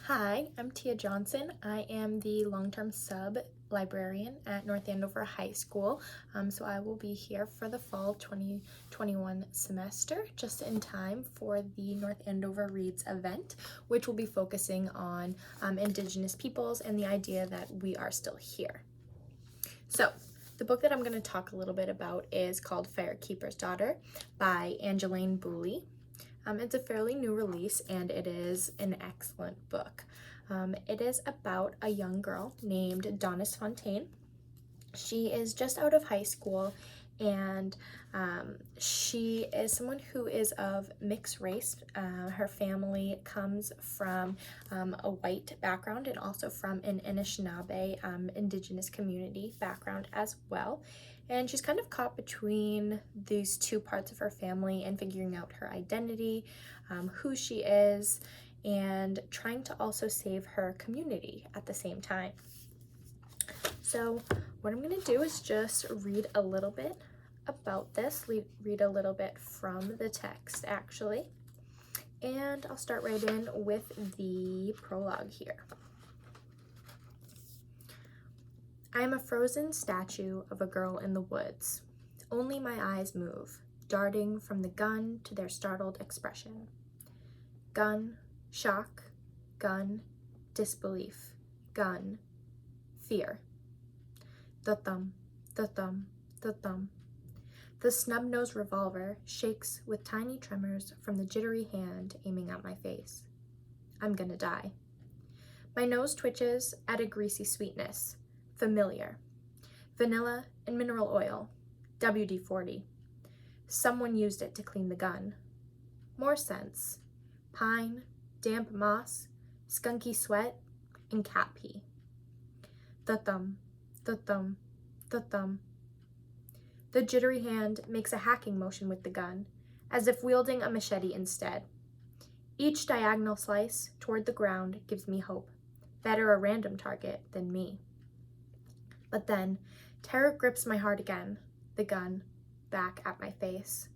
Hi, I'm Tia Johnson. I am the long-term sub librarian at North Andover High School. So I will be here for the fall 2021 semester, just in time for the North Andover Reads event, which will be focusing on Indigenous peoples and the idea that we are still here. So the book that I'm going to talk a little bit about is called Firekeeper's Daughter by Angeline Boulley. It's a fairly new release and it is an excellent book. It is about a young girl named Donis Fontaine. She is just out of high school and she is someone who is of mixed race. Her family comes from a white background and also from an Anishinaabe indigenous community background as well. And she's kind of caught between these two parts of her family and figuring out her identity, who she is, and trying to also save her community at the same time. So what I'm going to do is just read a little bit about this, read a little bit from the text actually, and I'll start right in with the prologue here. I am a frozen statue of a girl in the woods. Only my eyes move, darting from the gun to their startled expression. Gun, shock, gun, disbelief, gun, fear. The thumb, the thumb, the thumb. The snub-nosed revolver shakes with tiny tremors from the jittery hand aiming at my face. I'm gonna die. My nose twitches at a greasy sweetness. Familiar. Vanilla and mineral oil. WD-40. Someone used it to clean the gun. More scents. Pine, damp moss, skunky sweat, and cat pee. The thumb, the thumb, the thumb. The jittery hand makes a hacking motion with the gun, as if wielding a machete instead. Each diagonal slice toward the ground gives me hope. Better a random target than me. But then, terror grips my heart again, the gun back at my face.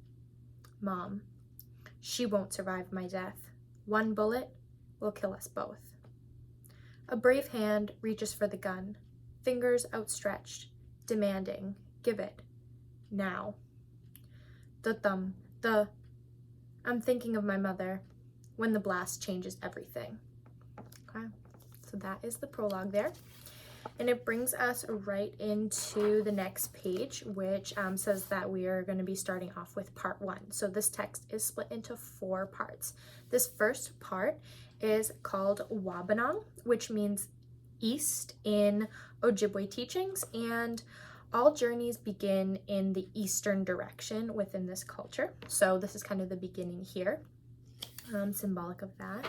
Mom, she won't survive my death. One bullet will kill us both. A brave hand reaches for the gun, fingers outstretched, demanding, give it, now. The thumb, I'm thinking of my mother, when the blast changes everything. Okay, so that is the prologue there. And it brings us right into the next page, which says that we are going to be starting off with part 1. So this text is split into 4 parts. This first part is called Wabanong, which means east in Ojibwe teachings, and all journeys begin in the eastern direction within this culture. So this is kind of the beginning here, symbolic of that.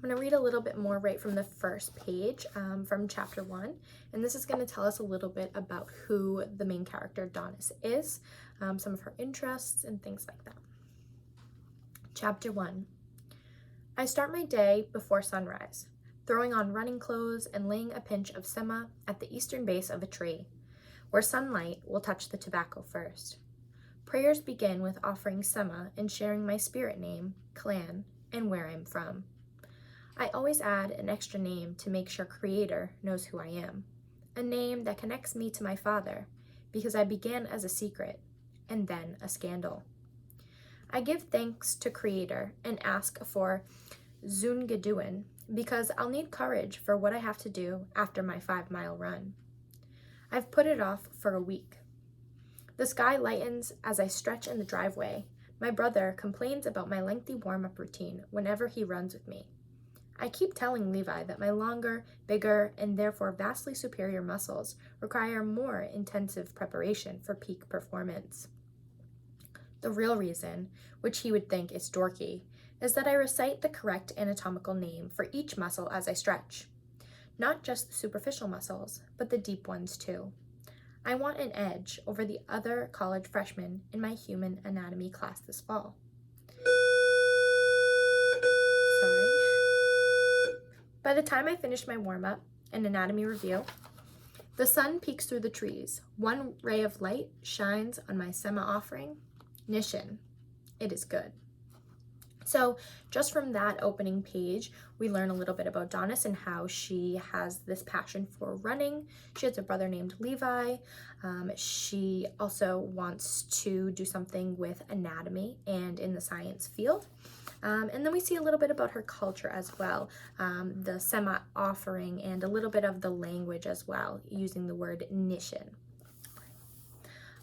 I'm going to read a little bit more right from the first page from chapter 1, and this is going to tell us a little bit about who the main character Donis is, some of her interests and things like that. Chapter 1. I start my day before sunrise, throwing on running clothes and laying a pinch of sema at the eastern base of a tree, where sunlight will touch the tobacco first. Prayers begin with offering sema and sharing my spirit name, clan, and where I'm from. I always add an extra name to make sure Creator knows who I am, a name that connects me to my father, because I began as a secret, and then a scandal. I give thanks to Creator and ask for Zungaduin, because I'll need courage for what I have to do after my 5-mile run. I've put it off for a week. The sky lightens as I stretch in the driveway. My brother complains about my lengthy warm-up routine whenever he runs with me. I keep telling Levi that my longer, bigger, and therefore vastly superior muscles require more intensive preparation for peak performance. The real reason, which he would think is dorky, is that I recite the correct anatomical name for each muscle as I stretch. Not just the superficial muscles, but the deep ones too. I want an edge over the other college freshmen in my human anatomy class this fall. By the time I finish my warm-up and anatomy review, the sun peeks through the trees. One ray of light shines on my sema offering. Nishin. It is good. So just from that opening page, we learn a little bit about Donis and how she has this passion for running. She has a brother named Levi. She also wants to do something with anatomy and in the science field. And then we see a little bit about her culture as well, the Sema offering and a little bit of the language as well, using the word nishin.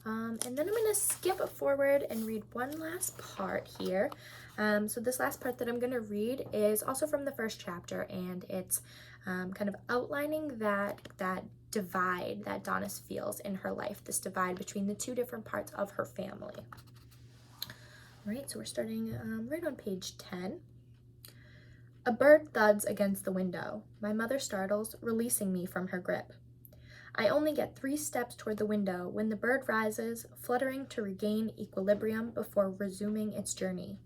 And then I'm going to skip forward and read one last part here. So this last part that I'm going to read is also from the first chapter, and it's kind of outlining that divide that Donis feels in her life, this divide between the two different parts of her family. All right, so we're starting right on page 10. A bird thuds against the window. My mother startles, releasing me from her grip. I only get 3 steps toward the window when the bird rises, fluttering to regain equilibrium before resuming its journey.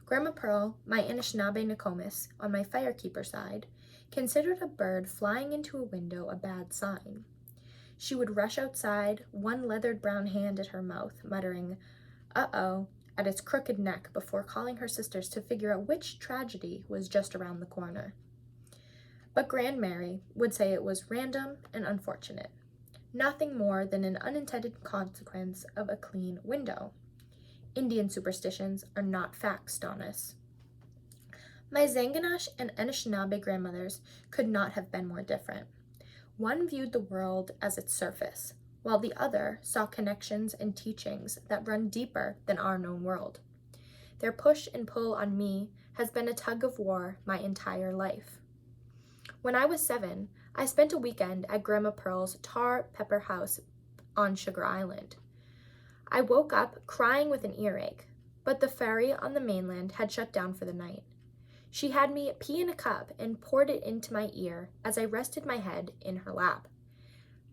Grandma Pearl, my Anishinaabe Nokomis, on my Firekeeper side, considered a bird flying into a window a bad sign. She would rush outside, one leathered brown hand at her mouth, muttering, "Uh-oh," at its crooked neck before calling her sisters to figure out which tragedy was just around the corner. But Grand Mary would say it was random and unfortunate, nothing more than an unintended consequence of a clean window. Indian superstitions are not facts, Donis. My Zanganash and Anishinaabe grandmothers could not have been more different. One viewed the world as its surface, while the other saw connections and teachings that run deeper than our known world. Their push and pull on me has been a tug of war my entire life. When I was 7, I spent a weekend at Grandma Pearl's tar pepper house on Sugar Island. I woke up crying with an earache, but the ferry on the mainland had shut down for the night. She had me pee in a cup and poured it into my ear as I rested my head in her lap.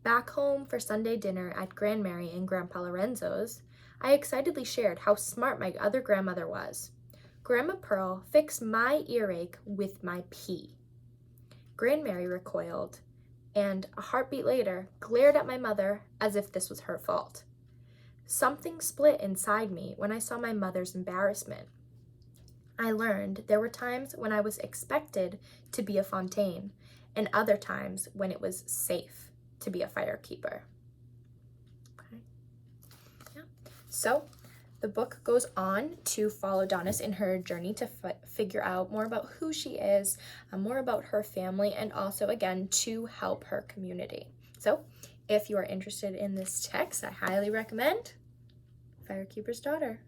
Back home for Sunday dinner at Grand Mary and Grandpa Lorenzo's, I excitedly shared how smart my other grandmother was. Grandma Pearl fixed my earache with my pee. Grand Mary recoiled, and a heartbeat later glared at my mother as if this was her fault. Something split inside me when I saw my mother's embarrassment. I learned there were times when I was expected to be a Fontaine, and other times when it was safe to be a Firekeeper. Okay. Yeah. So the book goes on to follow Donis in her journey to figure out more about who she is, more about her family, and also, again, to help her community. So if you are interested in this text, I highly recommend Firekeeper's Daughter.